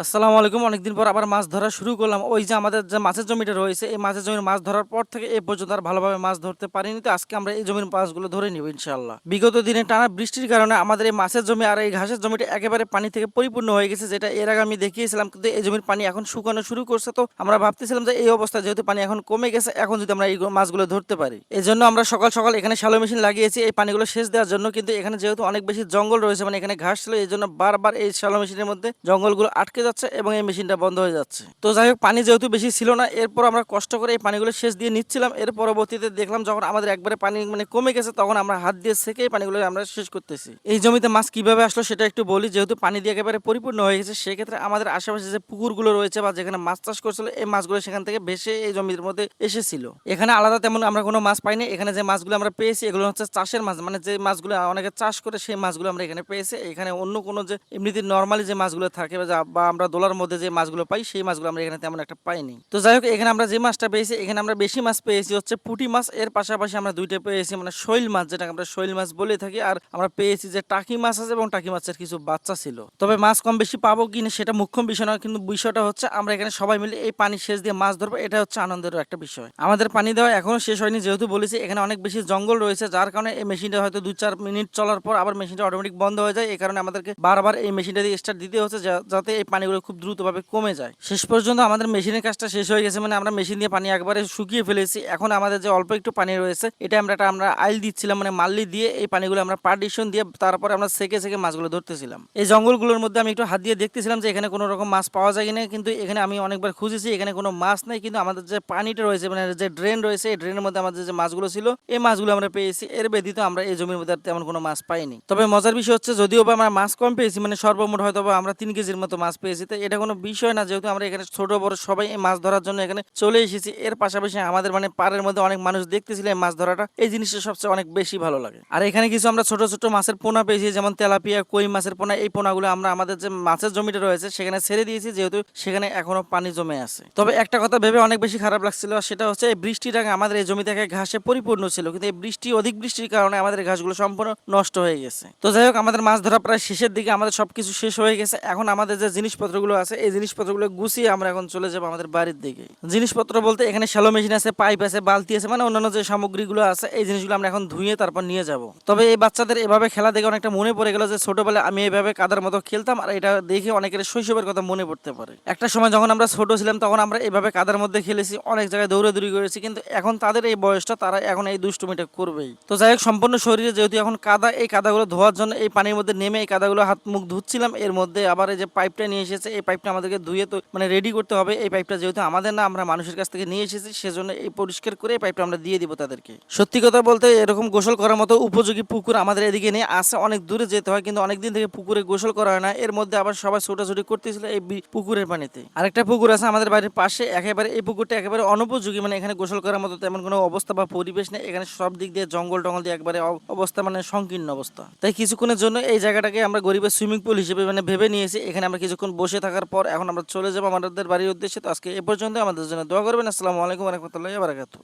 আসসালামু আলাইকুম। অনেকদিন পর আবার মাছ ধরা শুরু করলাম। ওই যে আমাদের যে মাছের জমিটা রয়েছে, এই মাছের জমির মাছ ধরার পর থেকে এ পর্যন্ত আর ভালোভাবে মাছ ধরতে পারিনি। তো আজকে আমরা এই জমির মাছগুলো ধরে নিব ইনশাআল্লাহ। বিগত দিনে টানা বৃষ্টির কারণে আমাদের এই মাছের জমি আর এই ঘাসের জমিটা একেবারে পানি থেকে পরিপূর্ণ হয়ে গেছে, যেটা এর আগে আমি দেখিয়েছিলাম। কিন্তু এই জমির পানি এখন শুকানো শুরু করছে। তো আমরা ভাবতেছিলাম যে এই অবস্থায় যেহেতু পানি এখন কমে গেছে, এখন যদি আমরা এই মাছগুলো ধরতে পারি। এজন্য আমরা সকাল সকাল এখানে শ্যালো মেশিন লাগিয়েছি এই পানিগুলো সেচ দেওয়ার জন্য। কিন্তু এখানে যেহেতু অনেক বেশি জঙ্গল রয়েছে, মানে এখানে ঘাস ছিল, এই জন্য বারবার এই শ্যালো মেশিনের মধ্যে জঙ্গলগুলো আটকে যাচ্ছে এবং এই মেশিনটা বন্ধ হয়ে যাচ্ছে। তো যাই হোক, পানি যেহেতু বেশি ছিল না, এরপর আমরা কষ্ট করে এই পানিগুলো সেচ দিয়ে নিচ্ছিলাম। এর পরবর্তীতে দেখলাম যখন আমাদের একবারে পানি মানে কমে গেছে, তখন আমরা হাত দিয়ে সেকে এই পানিগুলো আমরা শেষ করতেছি। এই জমিতে মাছ কিভাবে আসলো সেটা একটু বলি। যেহেতু পানি দিয়ে একেবারে পরিপূর্ণ হয়ে গেছে, সেক্ষেত্রে আমাদের আশেপাশে যে পুকুরগুলো রয়েছে বা যেখানে মাছ চাষ করছিল, এই মাছগুলো সেখান থেকে ভেসে এই জমির মধ্যে এসেছিল। এখানে আলাদা তেমন আমরা কোনো মাছ পাইনি। এখানে যে মাছগুলো আমরা পেয়েছি এগুলো হচ্ছে চাষের মাছ, মানে যে মাছগুলো অনেকে চাষ করে সেই মাছগুলো আমরা এখানে পেয়েছি। এখানে অন্য কোনো যে এমনিতে নর্মালি যে মাছগুলো থাকে বা আমরা দোলার মধ্যে যে মাছগুলো পাই, সেই মাছগুলো আমরা এখানে তেমন একটা পাইনি। তো যাই হোক, এখানে আমরা যে মাছটা পেয়েছি, এখানে আমরা বেশি মাছ পেয়েছি হচ্ছে পুঁটি মাছ। এর পাশাপাশি আমরা দুইটা পেয়েছি মানে শৈল মাছ, যেটাকে আমরা শৈল মাছ বলে থাকি। আর আমরা পেয়েছি যে টাকি মাছ আছে এবং টাকি মাছের কিছু বাচ্চা ছিল। তবে মাছ কম বেশি পাবো কিনা সেটা মুখ্য বিষয় নয়, কিন্তু বিষয়টা হচ্ছে আমরা এখানে সবাই মিলে এই পানি সেচ দিয়ে মাছ ধরবো, এটা হচ্ছে আনন্দেরও একটা বিষয়। আমাদের পানি দেওয়া এখনো শেষ হয়নি, যেহেতু বলেছি এখানে অনেক বেশি জঙ্গল রয়েছে, যার কারণে এই মেশিনটা হয়তো 2-4 মিনিট চলার পর আবার মেশিনটা অটোমেটিক বন্ধ হয়ে যায়। এই কারণে আমাদেরকে বারবার এই মেশিনটা দিয়ে স্টার্ট দিতে হচ্ছে, যাতে এই পানিগুলো খুব দ্রুতভাবে কমে যায়। শেষ পর্যন্ত আমাদের মেশিনের কাজটা শেষ হয়ে গেছে, মানে আমরা মেশিন দিয়ে পানি একবারে শুকিয়ে ফেলেছি। এখন আমাদের যে অল্প একটু পানি রয়েছে, এটা আমরা আইল দিচ্ছিলাম, মানে মাল্লি দিয়ে এই পানিগুলো আমরা পার্টিশন দিয়ে তারপরে আমরা সেকে সেকে মাছগুলো ধরতেছিলাম। এই জঙ্গলগুলোর মধ্যে আমি একটু হাত দিয়ে দেখতেছিলাম যে এখানে কোনো রকম মাছ পাওয়া যায় কিনা, কিন্তু এখানে আমি অনেকবার খুঁজেছি, এখানে কোনো মাছ নেই। কিন্তু আমাদের যে পানিটা রয়েছে, মানে যে ড্রেন রয়েছে, এই ড্রেনের মধ্যে আমাদের যে মাছগুলো ছিল, এই মাছগুলো আমরা পেয়েছি। এর ব্যতীত আমরা এই জমির মধ্যে আর তেমন কোনো মাছ পাইনি। তবে মজার বিষয় হচ্ছে, যদিও বা আমরা মাছ কম পেয়েছি, মানে সর্বমোট হয়তো আমরা 3 কেজির মতো মাছ পেয়েছি, তো এটা কোনো বিষয় না, যেহেতু আমরা এখানে ছোট বড় সবাই এই মাছ ধরার জন্য এখানে চলে এসেছি। এর পাশাপাশি আমাদের মানে পাড়ের মধ্যে অনেক মানুষ দেখতেছিল এই মাছ ধরাটা, এই জিনিসটা সবচেয়ে অনেক বেশি ভালো লাগে। আর এখানে কিছু আমরা ছোট ছোট মাছের পোনা পেয়েছি, যেমন তেলাপিয়া, কই মাছের পোনা। এই পোনাগুলো আমরা আমাদের যে মাছের জমিটা রয়েছে সেখানে ছেড়ে দিয়েছি, যেহেতু সেখানে এখনো পানি জমে আছে। তবে একটা কথা ভেবে অনেক বেশি খারাপ লাগছিল, সেটা হচ্ছে এই বৃষ্টির আগে আমাদের এই জমি থেকে ঘাসে পরিপূর্ণ ছিল, কিন্তু এই অধিক বৃষ্টির কারণে আমাদের এই ঘাসগুলো সম্পূর্ণ নষ্ট হয়ে গেছে। তো যাই হোক, আমাদের মাছ ধরা প্রায় শেষের দিকে, আমাদের সবকিছু শেষ হয়ে গেছে। এখন আমাদের যে জিনিসপত্রগুলো আছে, এই জিনিসপত্রগুলো গুছিয়ে আমরা এখন চলে যাবো আমাদের বাড়ির দিকে। জিনিসপত্র বলতে এখানে শ্যালো মেশিন আছে, পাইপ আছে, বালতি আছে, মানে অন্যান্য যে সামগ্রীগুলো আছে, এই জিনিসগুলো আমরা এখন ধুয়ে তারপর নিয়ে যাব। তবে এই বাচ্চাদের এভাবে খেলা দেখে অনেকটা মনে পড়ে গেল যে ছোটবেলায় আমি এইভাবে কাদার মতো খেলতাম, আর এটা দেখে অনেকের শৈশবের কথা মনে পড়তে পারে। একটা সময় যখন আমরা ছোট ছিলাম, তখন আমরা এইভাবে কাদার মধ্যে খেলেছি, অনেক জায়গায় দৌড়াদৌড়ি করেছি, কিন্তু এখন তাদের এই বয়সটা, তারা এখন এই দুষ্টুমিটা করবেই। তো যাই হোক, সম্পূর্ণ শরীরে যেহেতু এখন কাদা, এই কাদাগুলো ধোয়ার জন্য এই পানির মধ্যে নেমে এই কাদাগুলো হাত মুখ ধুচ্ছিলাম। এর মধ্যে আবার এই যে পাইপটা নিয়ে এসেছে, এই পাইপটা আমাদেরকে ধুয়ে তো মানে রেডি করতে হবে। এই পাইপটা যেহেতু আমাদের না, আমরা মানুষের কাছ থেকে নিয়ে এসেছি, সেজন্য এই পরিষ্কার করে এই পাইপটা আমরা দিয়ে দিব তাদেরকে। সত্যি কথা বলতে, এরকম গোসল করার মতো উপযোগী পুকুর আমাদের এদিকে নেই, আছে, অনেক দূরে যেতে হয়, কিন্তু অনেকদিন থেকে পুকুরে গোসল করা হয় না। এর মধ্যে আবার সবাই ছোটাছুটি করতেছিল এই পুকুরের পানিতে। আরেকটা পুকুর আছে আমাদের বাড়ির পাশে, একেবারে এই পুকুরটা একেবারে অনুপযোগী, মানে এখানে গোসল করার মতো তেমন কোনো অবস্থা বা পরিবেশ নেই। এখানে সব দিক দিয়ে জঙ্গল টঙ্গল দিয়ে একবারে অবস্থা, মানে সংকীর্ণ অবস্থা। তাই কিছুক্ষণের জন্য এই জায়গাটাকে আমরা গরিবের সুইমিং পুল হিসেবে মানে ভেবে নিয়েছি। এখানে আমরা কিছুক্ষণ বসে থাকার পর এখন আমরা চলে যাবো আমাদের বাড়ির উদ্দেশ্যে। তো আজকে এ পর্যন্ত, আমাদের জন্য দোয়া করবেন। আসসালামু আলাইকুম ওয়া রাহমাতুল্লাহি ওয়া বারাকাতুহু।